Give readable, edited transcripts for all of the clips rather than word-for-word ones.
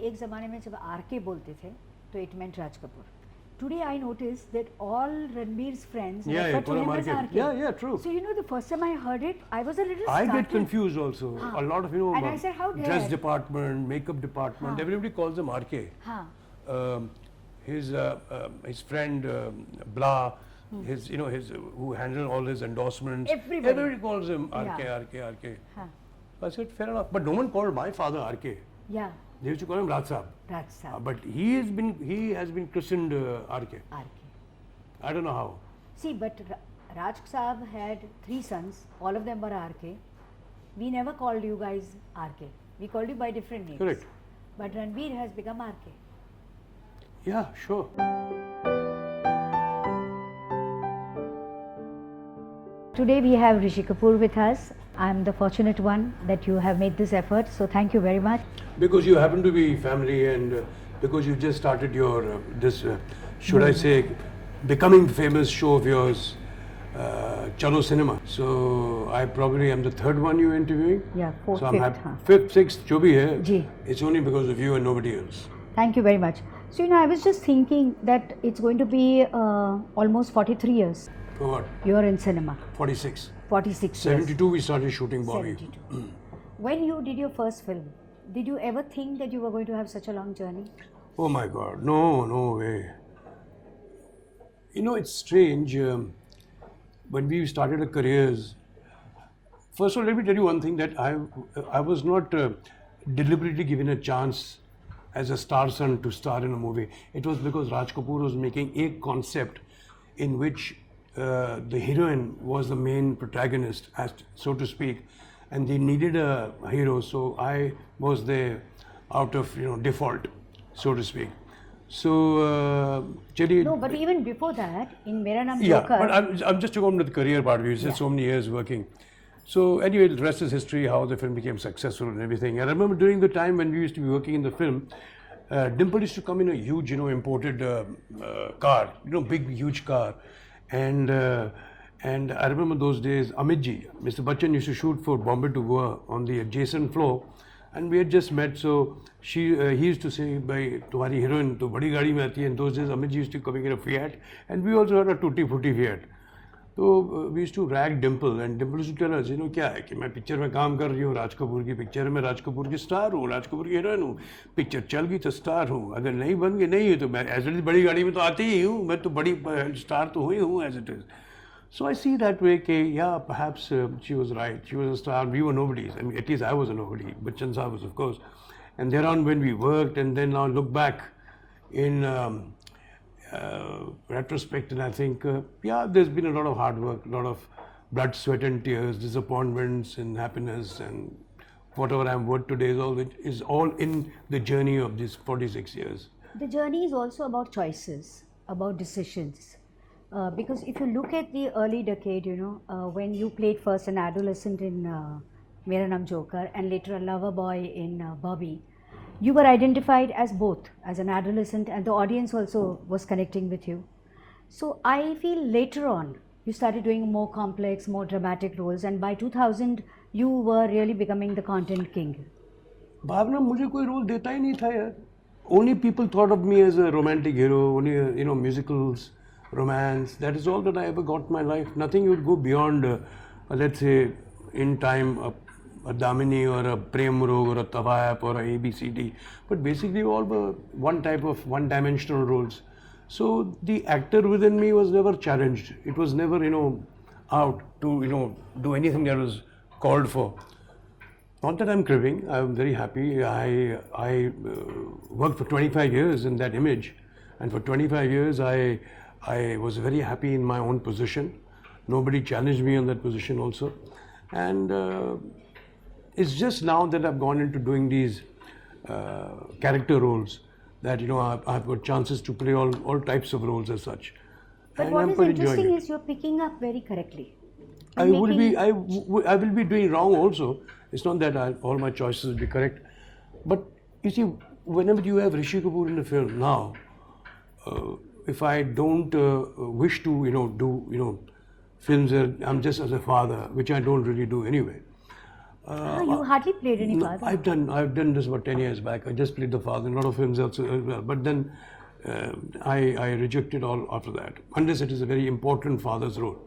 एक ज़माने में जब आरके बोलते थे तो it meant Raj Kapoor. Today I noticed that all Ranbir's friends refer to him as RK. Yeah, true. So the first time I heard it, I was a little I startled. get confused also. A lot of And I said, how dare dress department, makeup department, everybody calls him RK. His friend Blah, his who handled all his endorsements. Everybody calls him RK. I said, fair enough. But no one called my father RK. Yeah. They used to call him Raj Saab. But he has been christened RK. I don't know how. See, but Raj Saab had 3 sons. All of them were RK. We never called you guys RK. We called you by different names. Correct. But Ranbir has become RK. Yeah, sure. Today we have Rishi Kapoor with us. I am the fortunate one that you have made this effort. So thank you very much. Because you happen to be family and because you just started your should I say, becoming famous show of yours, Chalo Cinema. So I probably am the 3rd one you're interviewing. Yeah, 4th, so I'm 5th. 5th, 6th, jo bhi hai. Ji. It's only because of you and nobody else. Thank you very much. So I was just thinking that it's going to be almost 43 years. For what? You're in cinema. 46. 46 72 years. we started shooting Bobby. 72. When you did your first film, did you ever think that you were going to have such a long journey? Oh my God, no way. It's strange. When we started our careers, first of all, let me tell you one thing, that I was not deliberately given a chance as a star son to star in a movie. It was because Raj Kapoor was making a concept in which the heroine was the main protagonist, so to speak, and they needed a hero, so I was there out of default, so to speak. So, no, but even before that, in Mera Naam Joker. Yeah, but I'm just talking about the career part of it. You said so many years working. So anyway, the rest is history, how the film became successful and everything. And I remember during the time when we used to be working in the film, Dimple used to come in a huge, imported car, big, huge car. And I remember those days, Amitji, Mr. Bachchan used to shoot for Bombay to Goa on the adjacent floor. And we had just met, so he used to say, "Bhai, tumhari heroine to badi gaadi mein aati hai." In those days, Amitji used to come in a Fiat, and we also had a tutti frutti Fiat. So we used to rag Dimple, and Dimple used to tell us, क्या है कि मैं picture में काम कर रही हूँ, राज कपूर की पिक्चर है, मैं राज कपूर की स्टार हूँ, राज कपूर की हीरोइन हूँ, पिक्चर चल गई तो स्टार हूँ, अगर नहीं बन गई नहीं है तो मैं एज इट बड़ी गाड़ी में तो आती ही हूँ, मैं तो बड़ी स्टार तो हुई हूँ as it is. So I see that way, yeah, perhaps she was right. She was a star. We were nobodies. I mean, at least I was a nobody. Bachchan Saab was, of course. And thereon when we worked, and then now look back in retrospect, and I think, yeah, there's been a lot of hard work, a lot of blood, sweat, and tears, disappointments, and happiness, and whatever I'm worth today is all in the journey of these 46 years. The journey is also about choices, about decisions. Because if you look at the early decade, when you played first an adolescent in Mera Naam Joker and later a lover boy in Bobby, you were identified as both, as an adolescent, and the audience also was connecting with you. So I feel later on, you started doing more complex, more dramatic roles, and by 2000, you were really becoming the content king. Bhavna, मुझे कोई role देता ही नहीं था यार. Only people thought of me as a romantic hero, only musicals, romance. That is all that I ever got in my life. Nothing would go beyond, let's say, in time, a Damini or a Prem Rog or a Tawayap or a ABCD. But basically all were one-dimensional roles. So the actor within me was never challenged. It was never, out to, do anything that was called for. Not that I'm cribbing. I'm very happy. I worked for 25 years in that image. And for 25 years, I was very happy in my own position. Nobody challenged me on that position also. And it's just now that I've gone into doing these character roles that, I've got chances to play all types of roles as such. But and what I'm is quite interesting is you're picking up very correctly. I will be doing wrong also. It's not that all my choices will be correct. But you see, whenever you have Rishi Kapoor in the film now, if I don't wish to, do, films where I'm just as a father, which I don't really do anyway, You hardly played any No, father. I've done this about 10 years back. I just played the father in a lot of films also as well. But then I rejected all after that, unless it is a very important father's role.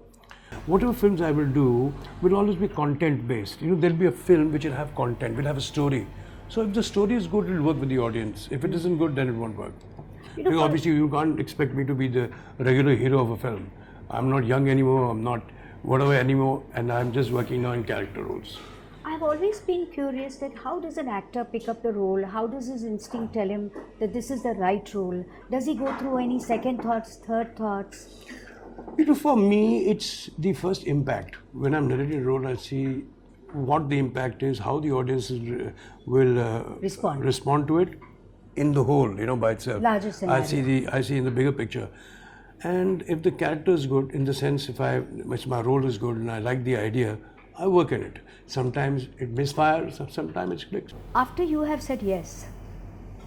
Whatever films I will do will always be content based. You know, there'll be a film which will have content, will have a story. So if the story is good, it'll work with the audience. If it isn't good, then it won't work. You know, Because obviously you can't expect me to be the regular hero of a film. I'm not young anymore, I'm not whatever anymore, and I'm just working now in character roles. I've always been curious that how does an actor pick up the role? How does his instinct tell him that this is the right role? Does he go through any second thoughts, third thoughts? You know, for me, it's the first impact. When I'm narrating a role, I see what the impact is, how the audience will respond to it in the whole, you know, by itself. Larger scenario. I see in the bigger picture. And if the character is good, in the sense if my role is good and I like the idea, I work in it. Sometimes it misfires, sometimes it clicks. After you have said yes,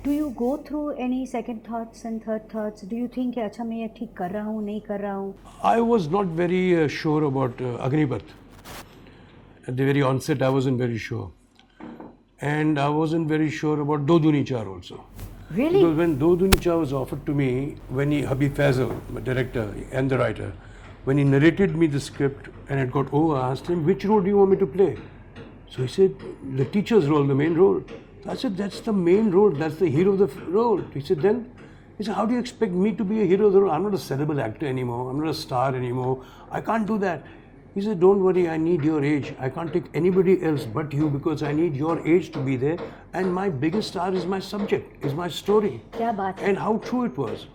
do you go through any second thoughts and third thoughts? Do you think, अच्छा मैं ये ठीक कर रहा हूँ, नहीं कर रहा हूँ? I was not very sure about Agnipath. At the very onset, I wasn't very sure. And I wasn't very sure about Do Duni Char also. Really? Because when Do Duni Char was offered to me, when Habib Faisal, the director and the writer, when he narrated me the script and it got over, I asked him, which role do you want me to play? So he said, the teacher's role, the main role. I said, that's the main role, that's the hero of the role. He said, how do you expect me to be a hero of the role? I'm not a cerebral actor anymore, I'm not a star anymore, I can't do that. He said, don't worry, I need your age. I can't take anybody else but you because I need your age to be there. And my biggest star is my subject, is my story. क्या बात है? And how true it was.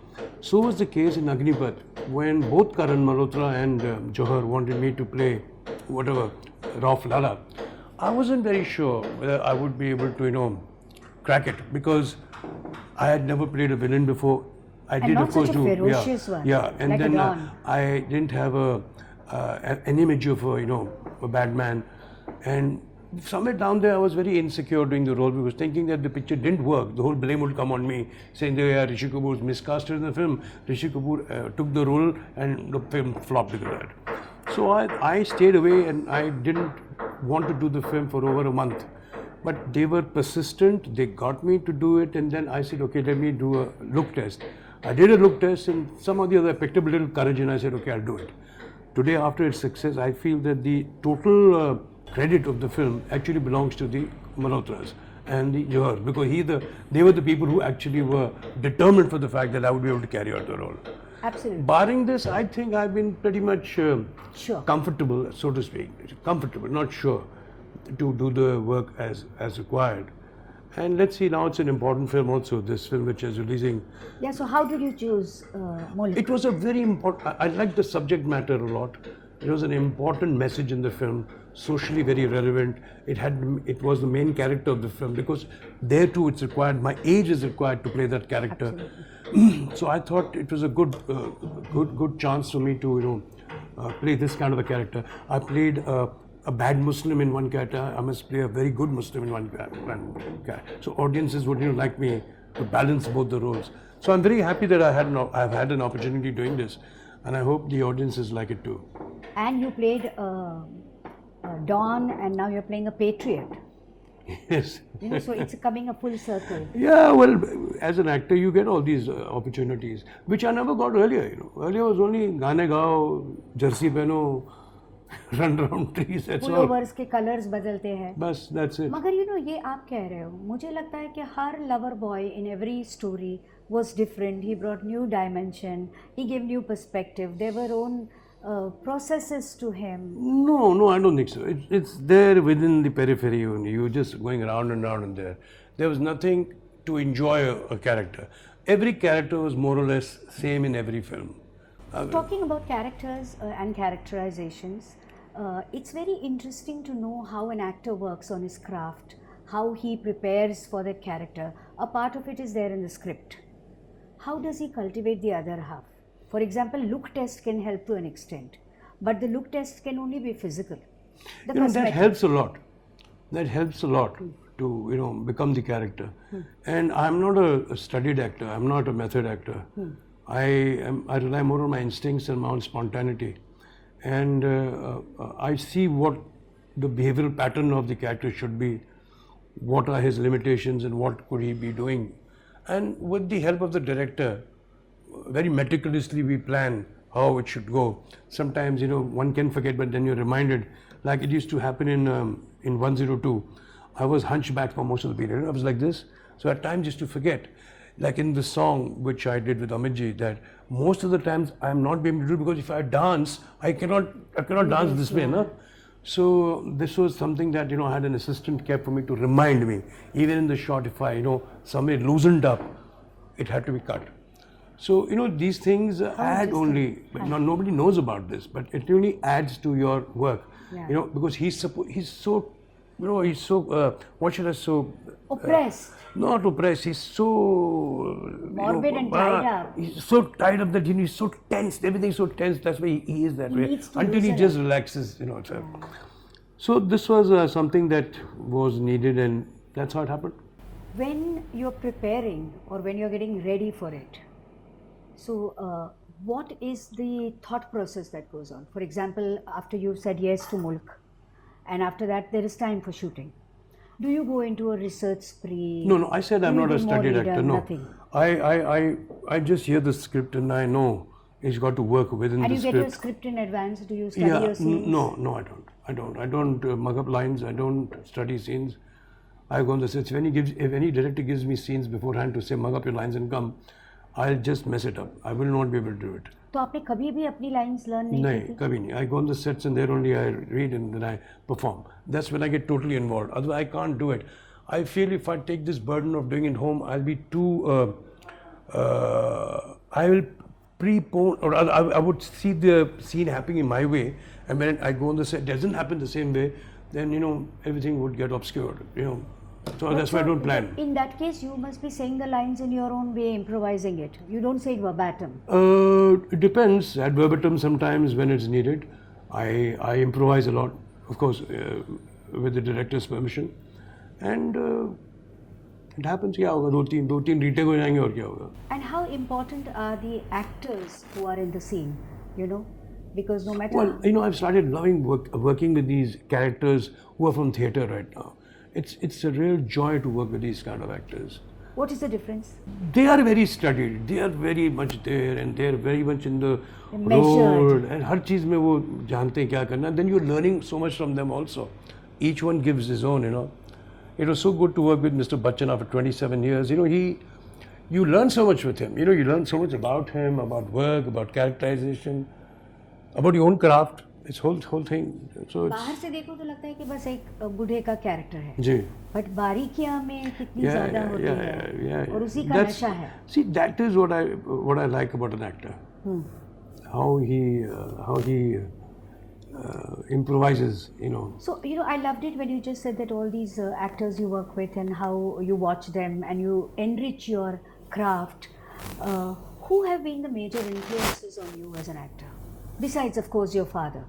So was the case in Agnipath when both Karan Malhotra and Johar wanted me to play whatever, Rauf Lala. I wasn't very sure whether I would be able to, you know, crack it because I had never played a villain before. I And did, not of course, such a do ferocious one, yeah, and like a then Don. I didn't have an image of a bad man, and somewhere down there I was very insecure doing the role because thinking that the picture didn't work, the whole blame would come on me, saying that yeah, Rishi Kapoor was miscasted in the film. Rishi Kapoor took the role and the film flopped because of that. So I stayed away and I didn't want to do the film for over a month. But they were persistent, they got me to do it, and then I said, okay, let me do a look test. I did a look test and somehow the other I picked up a little courage and I said, okay, I'll do it. Today, after its success, I feel that the total credit of the film actually belongs to the Malhotras and the Johar because they were the people who actually were determined for the fact that I would be able to carry out the role. Absolutely. Barring this, I think I've been pretty much Sure. comfortable, so to speak, comfortable, not sure, to do the work as required. And let's see, now it's an important film also, this film which is releasing. Yeah, so how did you choose Mulk? It was a very important, I liked the subject matter a lot. It was an important message in the film, socially very relevant. It was the main character of the film because there too it's required, my age is required to play that character. So I thought it was a good chance for me to play this kind of a character. I played a bad Muslim in one character. I must play a very good Muslim in one character. So audiences would like me to balance both the roles. So I'm very happy that I've had an opportunity doing this, and I hope the audiences like it too. And you played Don, and now you're playing a patriot. Yes. So it's coming a full circle. Yeah, well, as an actor, you get all these opportunities, which I never got earlier. Earlier was only gaane gao, jersey pehno, run around trees. That's all. Pullovers के colors बदलते हैं. Bas, that's it. मगर ये आप कह रहे हो, मुझे लगता है कि हर lover boy in every story was different. He brought new dimension. He gave new perspective. There were own processes to him. No, I don't think so. It's there within the periphery only. You're just going around and around and there. There was nothing to enjoy a character. Every character was more or less same in every film. Talking about characters and characterizations, it's very interesting to know how an actor works on his craft, how he prepares for that character. A part of it is there in the script. How does he cultivate the other half? For example, look test can help to an extent, but the look test can only be physical. That helps a lot. That helps a lot to become the character. And I'm not a studied actor. I'm not a method actor. I rely more on my instincts and my own spontaneity. And I see what the behavioral pattern of the character should be, what are his limitations and what could he be doing. And with the help of the director, very meticulously we plan how it should go. Sometimes, one can forget, but then you're reminded, like it used to happen in 102. I was hunchback for most of the period. I was like this. So at times used to forget. Like in the song which I did with Amanzi, that most of the times I'm not being able to do, because if I dance, I cannot dance this way, no? So this was something that, I had an assistant kept for me to remind me. Even in the shot, if I, somebody loosened up, it had to be cut. So, these things add only, but nobody knows about this, but it really adds to your work, because he's so, what should I say, oppressed. Not oppressed, he's so morbid and tied up. He's so tied up that he's so tense, everything's so tense, that's why he is that way, until he just relaxes, So this was something that was needed, and that's how it happened. When you're preparing or when you're getting ready for it, so what is the thought process that goes on? For example, after you've said yes to Mulk, and after that there is time for shooting, do you go into a research spree? No, I said I'm not a studied actor. No, nothing. I just hear the script and I know it's got to work within the script. And you get your script in advance? Do you study your scenes? No, I don't mug up lines. I don't study scenes. I go on the sets. If any director gives me scenes beforehand to say mug up your lines and come, I'll just mess it up. I will not be able to do it. तो आपने कभी भी अपनी lines learn नहीं की थी? कभी नहीं. I go on the sets and there only I read and then I perform. That's when I get totally involved. Otherwise, I can't do it. I feel if I take this burden of doing it home, I'll be too. I will prepone, or I would see the scene happening in my way, and when I go on the set, it doesn't happen the same way. Then everything would get obscured. So that's why I don't plan. In that case, you must be saying the lines in your own way, improvising it. You don't say it verbatim. It depends. Ad verbatim sometimes when it's needed. I improvise a lot, of course, with the director's permission. And it happens. क्या होगा? दो तीन retake हो जाएंगे और क्या होगा? And how important are the actors who are in the scene? Because no matter. Well, I've started loving working with these characters who are from theatre right now. It's a real joy to work with these kind of actors. What is the difference? They are very studied. They are very much there, and they are very much in the measured. road. And हर चीज़ में वो जानते हैं क्या करना. Then you're learning so much from them also. Each one gives his own. It was so good to work with Mr. Bachchan after 27 years. You learn so much with him. You learn so much about him, about work, about characterization, about your own craft. It's whole thing. So बाहर से देखो तो लगता है कि बस एक बूढ़े का कैरेक्टर है. जी. But बारीकियां में कितनी ज़्यादा होती है. और उसी का नशा है. See, that is what I like about an actor. How he improvises. So I loved it when you just said that all these actors you work with and how you watch them and you enrich your craft. Who have been the major influences on you as an actor? Besides, of course, your father.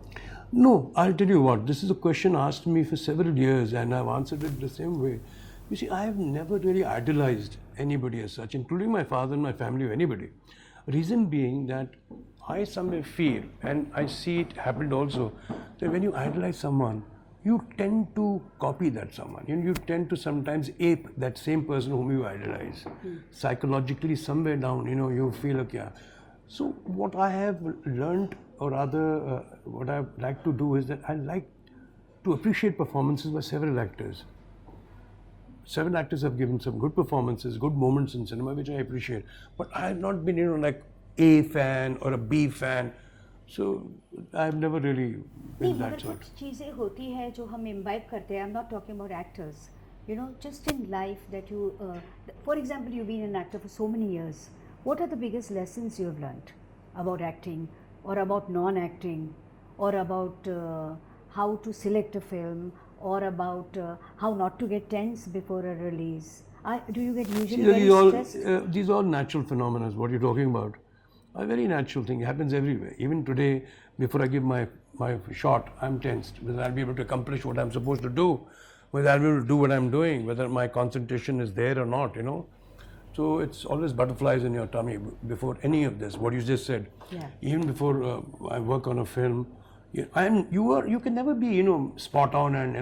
No, I'll tell you what, this is a question asked me for several years and I've answered it the same way. You see, I have never really idolized anybody as such, including my father and my family or anybody. Reason being that I somewhere feel, and I see it happened also, that when you idolize someone, you tend to copy that someone. You tend to sometimes ape that same person whom you idolize. Psychologically, somewhere down, you feel like, yeah. So what I have learned, or rather what I like to do is that I like to appreciate performances by several actors. Several actors have given some good performances, good moments in cinema, which I appreciate. But I have not been, like A fan or a B fan. So I have never really been that sort. कुछ चीज़ें होती है जो हम imbibe करते हैं. I'm not talking about actors. Just in life that you, for example, you've been an actor for so many years. What are the biggest lessons you have learned about acting, or about non-acting, or about how to select a film, or about how not to get tense before a release? Do you get usually very stressed? These are all natural phenomena, what you're talking about. A very natural thing, it happens everywhere. Even today, before I give my shot, I'm tensed, whether I'll be able to accomplish what I'm supposed to do, whether I'll be able to do what I'm doing, whether my concentration is there or not, So it's always butterflies in your tummy before any of this, what you just said. Yeah. Even before I work on a film, You can never be, spot on and,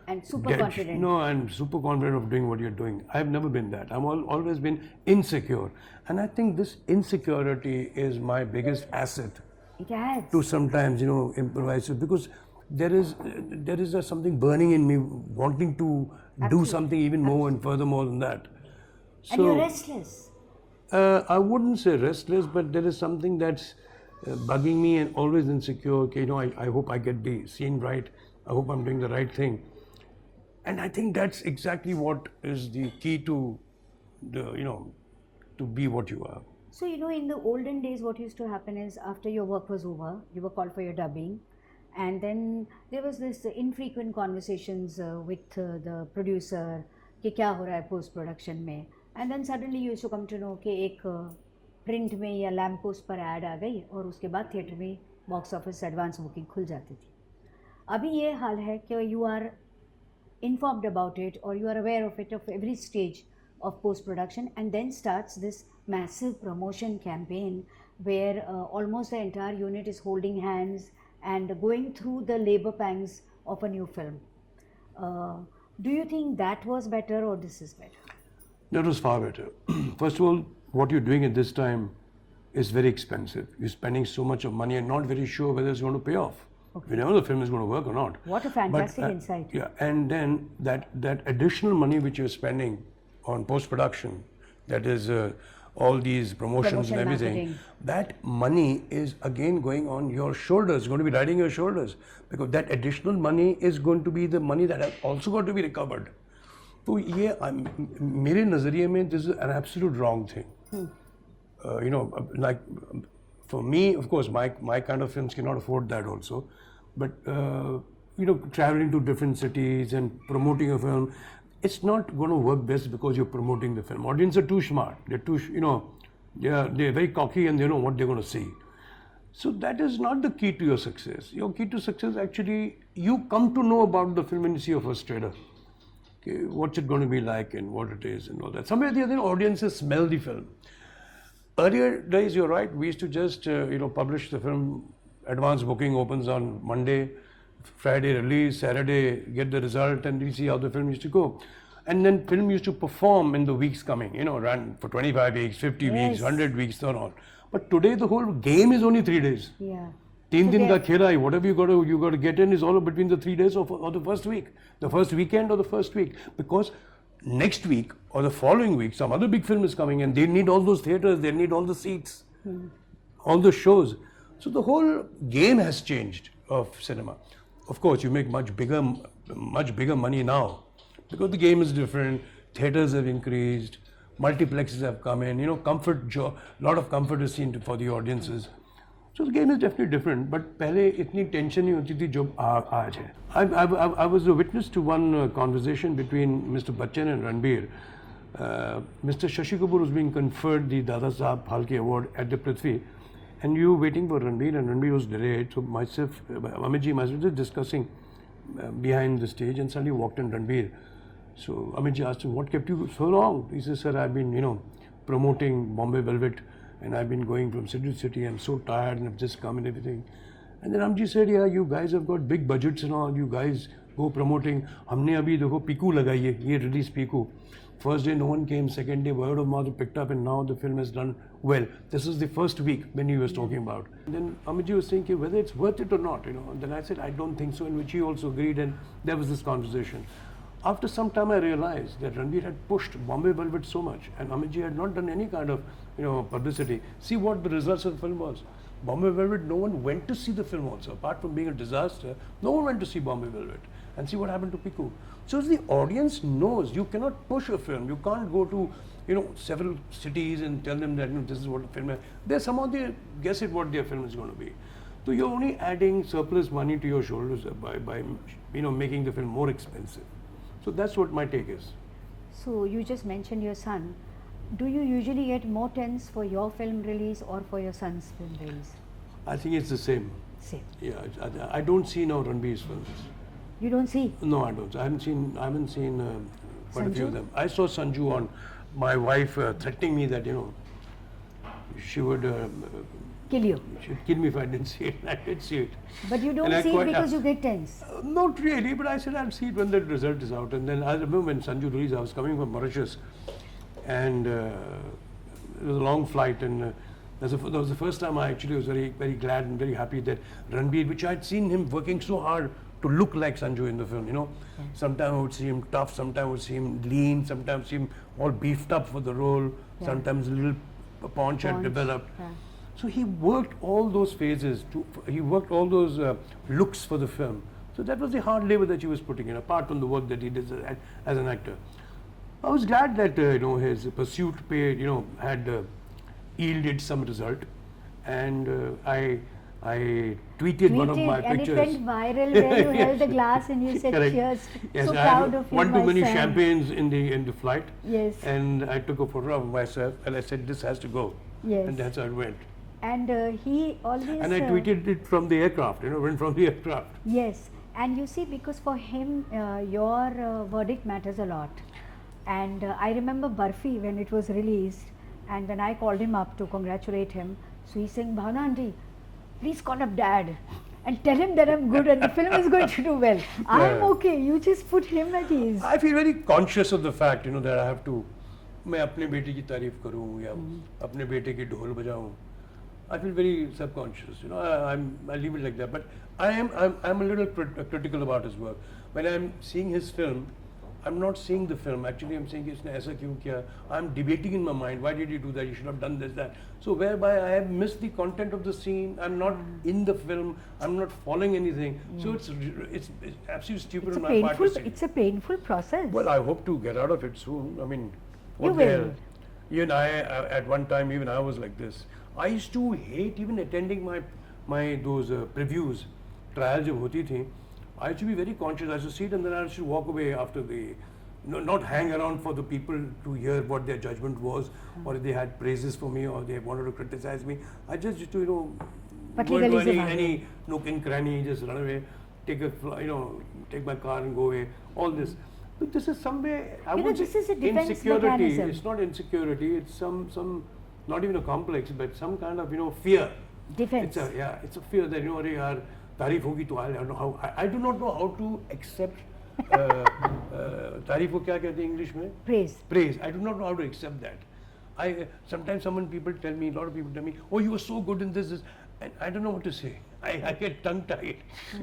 And super dead. confident. No, and super confident of doing what you're doing. I've never been that. I've always been insecure. And I think this insecurity is my biggest asset It has. to sometimes, improvise because there is something burning in me wanting to do something even more and furthermore than that. And you're restless. I wouldn't say restless, but there is something that's bugging me and always insecure. Okay, I hope I get the scene right. I hope I'm doing the right thing. And I think that's exactly what is the key to to be what you are. So, in the olden days, what used to happen is after your work was over, you were called for your dubbing. And then there was this infrequent conversations with the producer, कि क्या हो रहा है post production में. And then suddenly you used to come to know कि एक print में या lamp post पर ad आ गई और उसके बाद theatre में box office advance booking खुल जाती थी. अभी ये हाल है कि you are informed about it or you are aware of it of every stage of post production, and then starts this massive promotion campaign where almost the entire unit is holding hands and going through the labor pangs of a new film. Do you think that was better or this is better? That was far better. First of all, what you're doing at this time is very expensive. You're spending so much of money and not very sure whether it's going to pay off. Okay. You know the film is going to work or not. What a fantastic insight. Yeah, and then that additional money which you're spending on post-production, that is all these promotions and everything, marketing. that money is again going on your shoulders, going to be riding your shoulders, because that additional money is going to be the money that has also got to be recovered. So ये मेरे नज़रिए में this is an absolute wrong thing. Like for me, of course, my kind of films cannot afford that also, but traveling to different cities and promoting a film, it's not going to work best because you're promoting the film. Audience are too smart. They're too, they're very cocky and they know what they're going to see. So that is not the key to your success. Your key to success, actually, you come to know about the film when you see your first trailer. Okay, what's it going to be like and what it is and all that. Somewhere the other audiences smell the film. Earlier days, you're right, we used to just, publish the film. Advance booking opens on Monday, Friday release, Saturday get the result, and we see how the film used to go. And then film used to perform in the weeks coming, ran for 25 weeks, 50 weeks, 100 weeks, and all. But today the whole game is only 3 days. Yeah. 3 din ka khela hai, whatever you got to get in is all between the 3 days or the first week, the first weekend or the first week. Because next week or the following week, some other big film is coming and they need all those theatres, they need all the seats, all the shows. So the whole game has changed of cinema. Of course, you make much bigger money now because the game is different. Theatres have increased, multiplexes have come in. Lot of comfort is seen for the audiences. So the game is definitely different. But पहले इतनी tension नहीं होती थी जो आज है. I was a witness to one conversation between Mr. Bachchan and Ranbir. Mr. Shashi Kapoor was being conferred the Dada Sahab Phalke Award at the Prithvi. And you were waiting for Ranbir, and Ranbir was delayed. So myself, Amit was just discussing behind the stage, and suddenly walked in Ranbir. So Amit asked him, "What kept you so long?" He says, "Sir, I've been, promoting Bombay Velvet, and I've been going from city to city. I'm so tired, and I've just come and everything." And then Amji said, "Yeah, you guys have got big budgets and all. You guys go promoting. हमने अभी देखो पीकू लगाई है, ये release Piku. First day no one came, second day word of mouth picked up, and now the film has done well. This is the first week when he was talking about." And then Amiji was saying whether it's worth it or not, And then I said, "I don't think so," in which he also agreed, and there was this conversation. After some time I realized that Ranbir had pushed Bombay Velvet so much, and Amiji had not done any kind of, publicity. See what the results of the film was. Bombay Velvet, no one went to see the film also. Apart from being a disaster, no one went to see Bombay Velvet. And see what happened to Piku. So the audience knows you cannot push a film. You can't go to, several cities and tell them that this is what the film is. They somehow they guess it what their film is going to be. So you're only adding surplus money to your shoulders by making the film more expensive. So that's what my take is. So you just mentioned your son. Do you usually get more tense for your film release or for your son's film release? I think it's the same. Same. Yeah, I don't see now Ranbir's films. You don't see? No, I don't. I haven't seen quite a few of them. I saw Sanju on my wife threatening me that she would kill you. She'd kill me if I didn't see it. I did see it. But you don't And I see it quite- because you get tense. Not really, but I said I'll see it when the result is out. And then I remember when Sanju released, I was coming from Mauritius, and it was a long flight, and that was the first time I actually was very, very glad and very happy that Ranbir, which I'd seen him working so hard to look like Sanju in the film, you know. Sometimes I would see him tough, sometimes I would see him lean, sometimes see him all beefed up for the role, sometimes a little paunch had developed. So he worked all those phases, he worked all those looks for the film. So that was the hard labor that he was putting in, apart from the work that he did as an actor. I was glad that his pursuit had yielded some result, and I tweeted one of my and pictures. it went viral where you held the glass and you said Correct. cheers. Yes, So I proud had of you, one too my many son. champagnes in the flight. Yes. And I took a photo of myself and I said, this has to go. Yes. And that's how it went. And he always. And I tweeted it from the aircraft, went from the aircraft. Yes, and you see, because for him, your verdict matters a lot. And I remember Barfi when it was released, and when I called him up to congratulate him, so he's saying, Bhawana aunty, please call up dad and tell him that I'm good and the film is going to do well. I'm okay, you just put him at ease. I feel very conscious of the fact, that I have to, मैं अपने बेटे की तारीफ करूं या अपने बेटे की ढोल बजाऊं. I feel very subconscious, I leave it like that. But I'm a little critical about his work. When I'm seeing his film, I'm not seeing the film. Actually, I'm saying, इसने ऐसा क्यों किया? I'm debating in my mind, why did he do that? You should have done this, that. So whereby I have missed the content of the scene. I'm not in the film. I'm not following anything. So it's absolutely stupid on my part to say. It's a painful process. Well, I hope to get out of it soon. I mean, what You the will. hell? You and I, at one time, even I was like this. I used to hate even attending my those previews, trials जब होती थी. I used to be very conscious. I used to sit and then I used to walk away after not hang around for the people to hear what their judgment was, or if they had praises for me, or they wanted to criticize me. I just used to, go into any nook and cranny, just run away, take my car and go away. All this. But this is some way, I would this say, is a defense insecurity. mechanism. It's not insecurity. It's some not even a complex, but some kind of fear. Defense. It's a fear that अरे यार तारीफ होगी तो I don't know how. I do not know how to accept तारीफ को क्या कहते हैं English में? Praise. Praise. I do not know how to accept that. Sometimes a lot of people tell me, oh, you were so good in this, and I don't know what to say. I get tongue tied,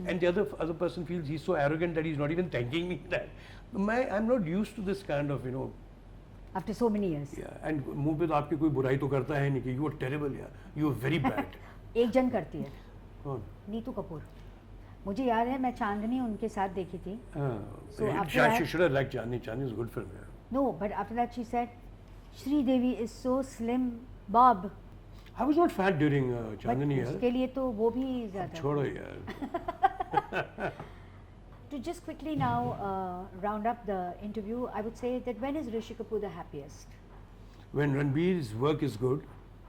and the other person feels he's so arrogant that he's not even thanking me that. I'm not used to this kind of After so many years. Yeah, and मुंह पे तो आपकी कोई बुराई तो करता है नहीं कि you are terrible, you are very bad. एक जन करती है. कौन? नीतू कपूर. मुझे याद है मैं चांदनी उनके साथ देखी थी. So after she that, should have liked Chandni. Chandni is a good film. Yeah. no, but after that she said, Shri Devi is so slim, Bob. I was not fat during Chandni. But उसके लिए तो वो भी ज़्यादा. छोड़ो यार. To just quickly now round up the interview, I would say that when is Rishi Kapoor the happiest? When Ranbir's work is good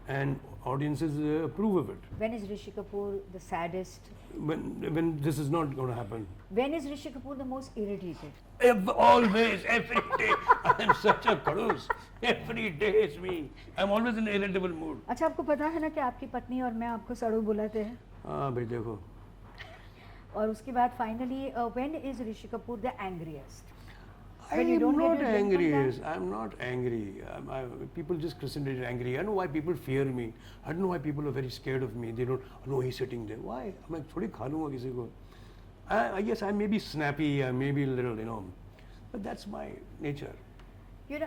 and audiences approve of it. When is Rishi Kapoor the saddest? When this is not going to happen. When is Rishi Kapoor the most irritated? Always, every day. I'm such a kadus. Every day is me. I'm always in an irritable mood. अच्छा आपको पता है ना कि आपकी पत्नी और मैं आपको सड़ू बुलाते हैं? हाँ भाई देखो. और उसके बाद finally, when is Rishi Kapoor the angriest? I am not angry. I'm not angry. People just consider it angry. I know why people fear me. I don't know why people are very scared of me. They don't know he's sitting there. Why? मैं थोड़ी खा लूँगा किसी को. I guess I may be snappy. I may be a little, but that's my nature.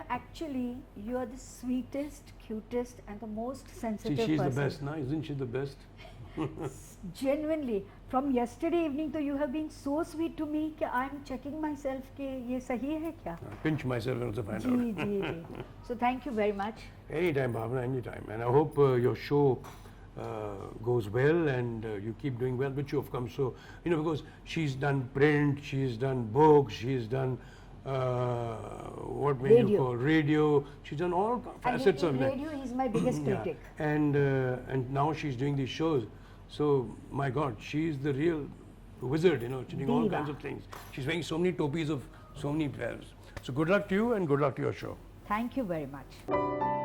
Actually, you are the sweetest, cutest, and the most sensitive See, she's person. the best, now isn't she the best? Genuinely, from yesterday evening, तो you have been so sweet to me कि I am checking myself कि ये सही है क्या? Pinch myself and also find ji out. Ji. So thank you very much. Anytime, Bhavana, anytime. And I hope your show goes well and you keep doing well, which you have come so, because she's done print, she's done books, she's done what may you call radio. She's done all facets of radio, he's my biggest critic. And now she's doing these shows. So my God, she's the real wizard, she's doing all kinds of things. She's wearing so many topis of so many pairs. So good luck to you and good luck to your show. Thank you very much.